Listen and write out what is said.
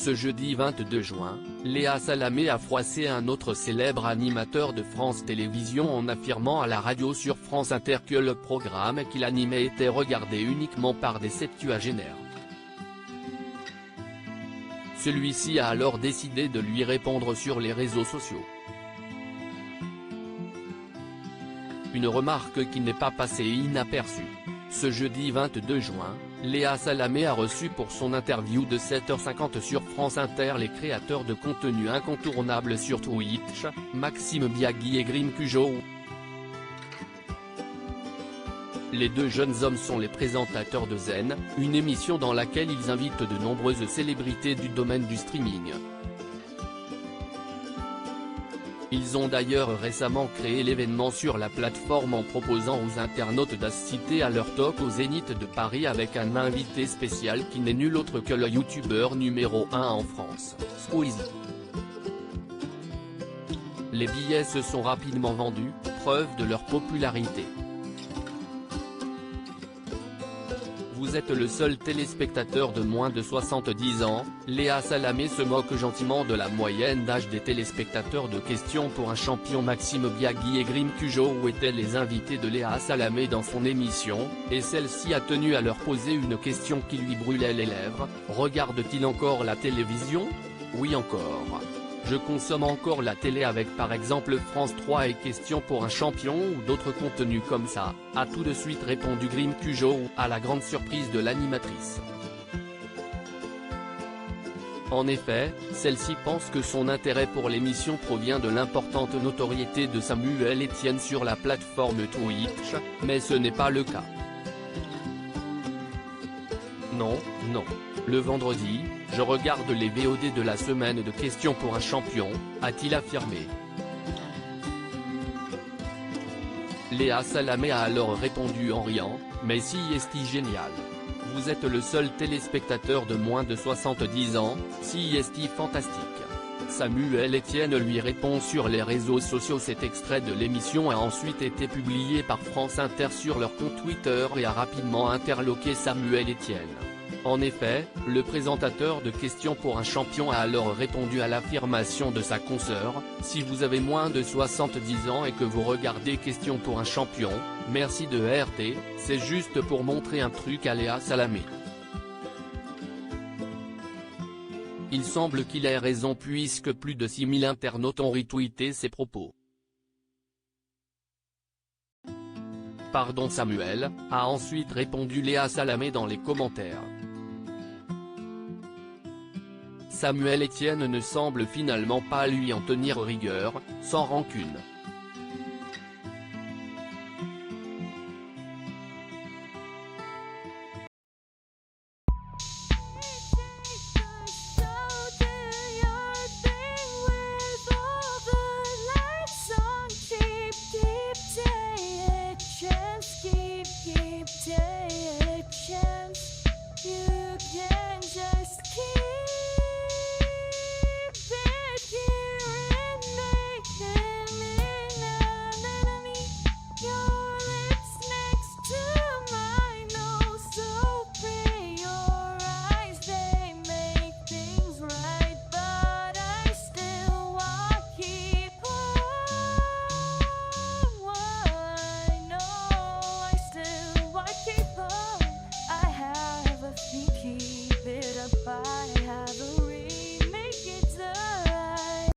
Ce jeudi 22 juin, Léa Salamé a froissé un autre célèbre animateur de France Télévisions en affirmant à la radio sur France Inter que le programme qu'il animait était regardé uniquement par des septuagénaires. Celui-ci a alors décidé de lui répondre sur les réseaux sociaux. Une remarque qui n'est pas passée inaperçue. Ce jeudi 22 juin, Léa Salamé a reçu pour son interview de 7h50 sur France Inter les créateurs de contenu incontournables sur Twitch, Maxime Biagui et Grim Cujo. Les deux jeunes hommes sont les présentateurs de Zen, une émission dans laquelle ils invitent de nombreuses célébrités du domaine du streaming. Ils ont d'ailleurs récemment créé l'événement sur la plateforme en proposant aux internautes d'assister à leur talk au Zénith de Paris avec un invité spécial qui n'est nul autre que le youtubeur numéro 1 en France, Squeezie. Les billets se sont rapidement vendus, preuve de leur popularité. Vous êtes le seul téléspectateur de moins de 70 ans, Léa Salamé se moque gentiment de la moyenne d'âge des téléspectateurs de Questions pour un champion. Maxime Biagui et Grim Cujo étaient les invités de Léa Salamé dans son émission, et celle-ci a tenu à leur poser une question qui lui brûlait les lèvres: regarde-t-il encore la télévision? Oui, encore. Je consomme encore la télé avec par exemple France 3 et Questions pour un champion ou d'autres contenus comme ça, a tout de suite répondu Grim Cujo, à la grande surprise de l'animatrice. En effet, celle-ci pense que son intérêt pour l'émission provient de l'importante notoriété de Samuel Etienne sur la plateforme Twitch, mais ce n'est pas le cas. Non. Le vendredi, je regarde les VOD de la semaine de Questions pour un champion, a-t-il affirmé. Léa Salamé a alors répondu en riant: mais si est-il génial. Vous êtes le seul téléspectateur de moins de 70 ans, si est-il fantastique. Samuel Etienne lui répond sur les réseaux sociaux. Cet extrait de l'émission a ensuite été publié par France Inter sur leur compte Twitter et a rapidement interloqué Samuel Etienne. En effet, le présentateur de Questions pour un champion a alors répondu à l'affirmation de sa consoeur: si vous avez moins de 70 ans et que vous regardez Questions pour un champion, merci de RT, c'est juste pour montrer un truc à Léa Salamé. Il semble qu'il ait raison puisque plus de 6000 internautes ont retweeté ses propos. Pardon Samuel, a ensuite répondu Léa Salamé dans les commentaires. Samuel Etienne ne semble finalement pas lui en tenir rigueur, sans rancune.